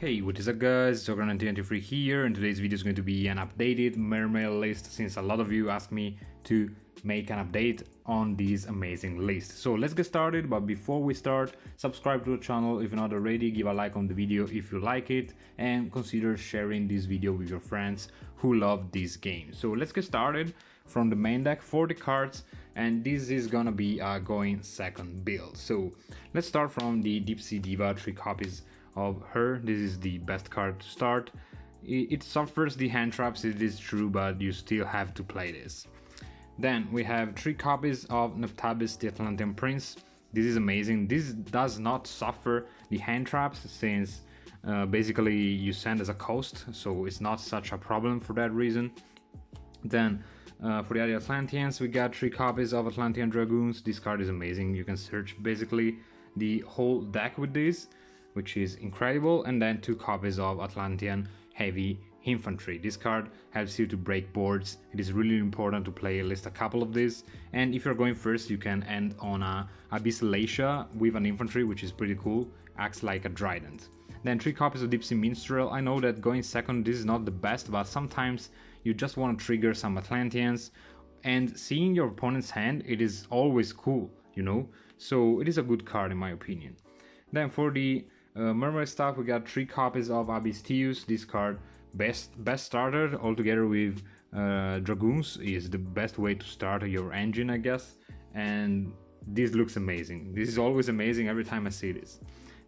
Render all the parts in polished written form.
Hey, what is up guys, Joker1993 here, and today's video is going to be an updated mermail list since a lot of you asked me to make an update on these amazing lists. So let's get started, but before we start, subscribe to the channel if you're not already, give a like on the video if you like it, and consider sharing this video with your friends who love this game. So let's get started from the main deck, 40 cards, and this is gonna be a going second build. So let's start from the Deep Sea Diva, 3 copies of her. This is the best card to start. It suffers the hand traps, it is true, but you still have to play this. Then we have 3 copies of Neptabis, the Atlantean Prince. This is amazing. This does not suffer the hand traps since basically you send as a coast, so it's not such a problem for that reason. Then for the other Atlanteans, we got 3 copies of Atlantean Dragoons. This card is amazing. You can search basically the whole deck with this, which is incredible. And then 2 copies of Atlantean Heavy Infantry. This card helps you to break boards. It is really important to play at least a couple of these, and if you're going first you can end on a Abyssalacia with an infantry, which is pretty cool, acts like a trident. Then 3 copies of Deep Sea Minstrel. I know that going second this is not the best, but sometimes you just want to trigger some Atlanteans, and seeing your opponent's hand, it is always cool, you know, so it is a good card in my opinion. Then for the Mermaid stuff, we got 3 copies of Abystius. This card, best starter altogether with Dragoons, is the best way to start your engine, I guess, and this looks amazing. This is always amazing every time I see this.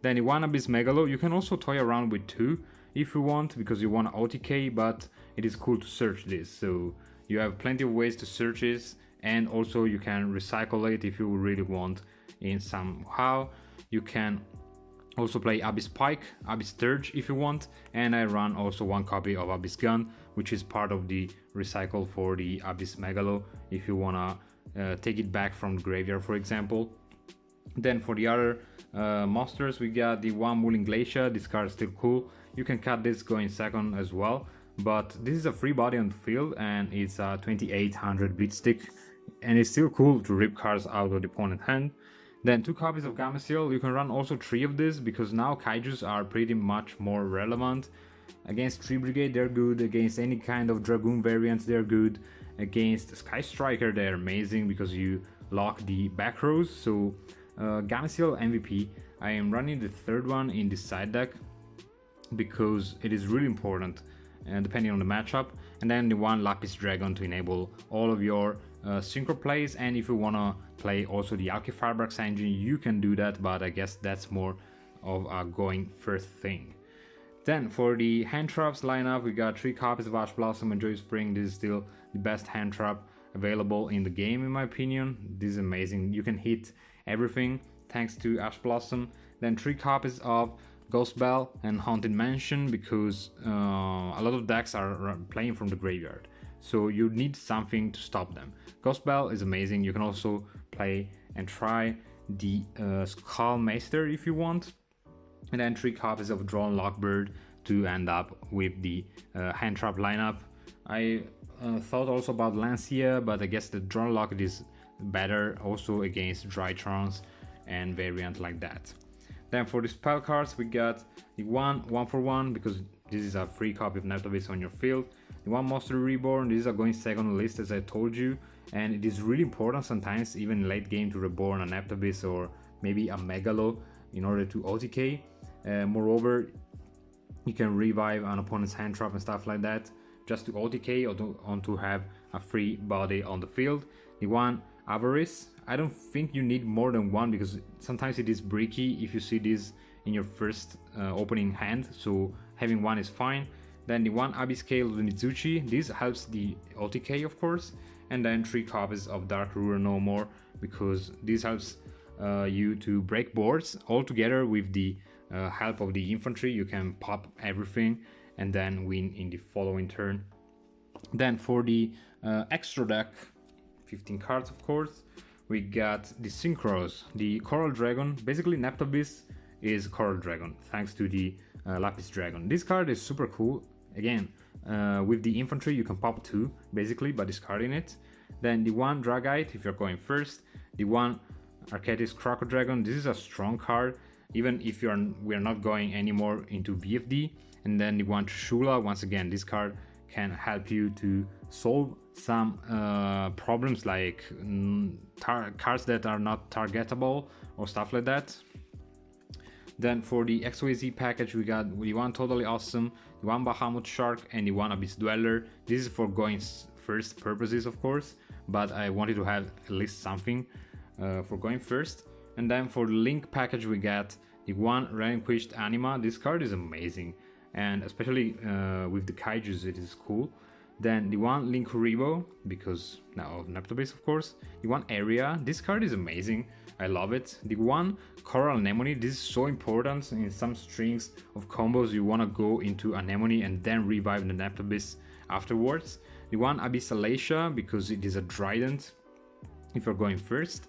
Then the one Abyss Megalo, you can also toy around with 2 if you want, because you want OTK, but it is cool to search this, so you have plenty of ways to search this, and also you can recycle it if you really want in somehow. You can also play Abyss Pike, Abyss Sturge if you want, and I run also 1 copy of Abyss Gun, which is part of the recycle for the Abyss Megalo if you wanna take it back from the graveyard, for example. Then for the other monsters, we got the one Mooling Glacier. This card is still cool. You can cut this going second as well, but this is a free body on the field and it's a 2800 beat stick, and it's still cool to rip cards out of the opponent's hand. Then 2 copies of Gameciel. You can run also 3 of this, because now Kaijus are pretty much more relevant. Against Tree Brigade they're good, against any kind of Dragoon variants they're good, against Sky Striker they're amazing because you lock the back rows. So Gameciel MVP. I am running the 3rd one in this side deck because it is really important depending on the matchup. And then the 1 Lapis Dragon to enable all of your synchro plays, and if you wanna play also the Alki Firebrax engine you can do that, but I guess that's more of a going first thing. Then for the hand traps lineup, we got 3 copies of Ash Blossom and Joy Spring. This is still the best hand trap available in the game in my opinion. This is amazing, you can hit everything thanks to Ash Blossom. Then 3 copies of Ghost Bell and Haunted Mansion, because a lot of decks are playing from the graveyard, so you need something to stop them. Ghost Bell is amazing. You can also play and try the Skullmaster if you want, and then 3 copies of Drawn Lockbird to end up with the hand trap lineup. I thought also about Lancia, but I guess the Drawn Lock is better also against Drytrons and variant like that. Then for the spell cards, we got the 1 for 1, because this is a free copy of Neptabis on your field. The 1 Monster Reborn, this is a going second list as I told you, and it is really important sometimes even in late game to reborn a Neptabis or maybe a Megalo in order to OTK. Moreover, you can revive an opponent's hand trap and stuff like that just to OTK or to have a free body on the field. The 1 Avarice, I don't think you need more than 1, because sometimes it is bricky if you see this in your first opening hand, so having 1 is fine. Then the 1 Abyss Scale of the Nizuchi, this helps the OTK of course, and then 3 copies of Dark Ruler No More, because this helps you to break boards. All together with the help of the infantry you can pop everything and then win in the following turn. Then for the extra deck, 15 cards of course, we got the Synchros, the Coral Dragon. Basically Neptabis is Coral Dragon thanks to the Lapis Dragon. This card is super cool. Again, with the infantry you can pop 2 basically by discarding it. Then the 1 Dragite if you're going first, the 1 Archetis Croco Dragon. This is a strong card even if we are not going anymore into VFD. And then the one Trishula, once again, this card can help you to solve some problems like cards that are not targetable or stuff like that. Then for the XYZ package, we got the one Totally Awesome, the one Bahamut Shark, and the one Abyss Dweller. This is for going first purposes, of course, but I wanted to have at least something for going first. And then for the Link package, we got the one Relinquished Anima. This card is amazing, and especially with the Kaijus, it is cool. Then the one Linkuribo, because now of Neptobase, of course. The one Area, this card is amazing, I love it. The one Coral Anemone, this is so important in some strings of combos. You want to go into Anemone and then revive the Neptobase afterwards. The one Abyssalacia, because it is a Trident if you're going first.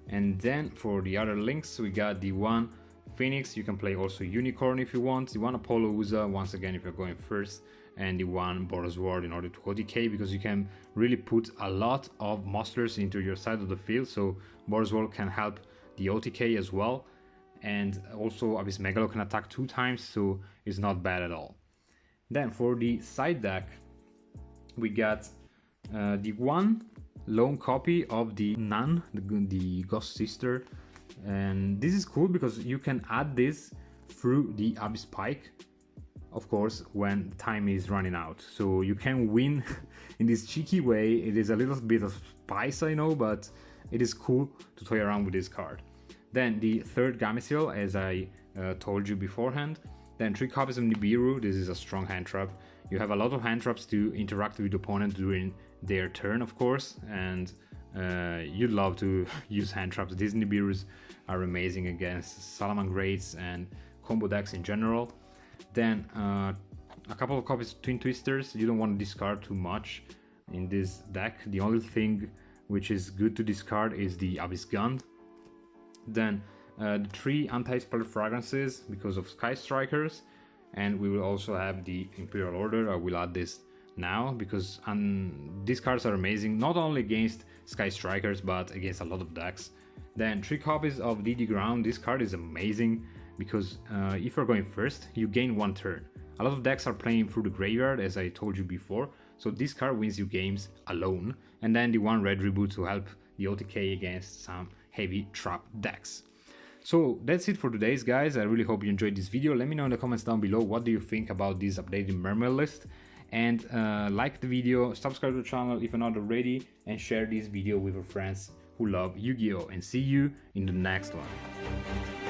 And then for the other links, we got the one Phoenix, you can play also Unicorn if you want. The one Apollo Uza, once again if you're going first. And the one Boros Ward in order to OTK, because you can really put a lot of monsters into your side of the field, so Boros Ward can help the OTK as well. And also Abyss Megalo can attack 2 times, so it's not bad at all. Then for the side deck, we got the one lone copy of the Nun, the Ghost Sister. And this is cool because you can add this through the Abyss Pike, of course, when time is running out. So you can win in this cheeky way. It is a little bit of spice, I know, but it is cool to toy around with this card. Then the third Gameciel, as I told you beforehand. Then 3 copies of Nibiru. This is a strong hand trap. You have a lot of hand traps to interact with the opponent during their turn, of course, and you'd love to use hand traps. These Nibirus are amazing against Salamangreats and combo decks in general. Then a couple of copies of Twin Twisters. You don't want to discard too much in this deck. The only thing which is good to discard is the Abyss Gun. Then the 3 Anti-Spell Fragrances because of Sky Strikers. And we will also have the Imperial Order. I will add this now because these cards are amazing, not only against Sky Strikers but against a lot of decks. Then 3 copies of DD Ground. This card is amazing because if you're going first, you gain 1 turn. A lot of decks are playing through the graveyard, as I told you before, so this card wins you games alone. And then the one Red Reboot to help the OTK against some heavy trap decks. So that's it for today's, guys. I really hope you enjoyed this video. Let me know in the comments down below what do you think about this updated Mermail list. And like the video, subscribe to the channel if you're not already, and share this video with your friends who love Yu-Gi-Oh! And see you in the next one.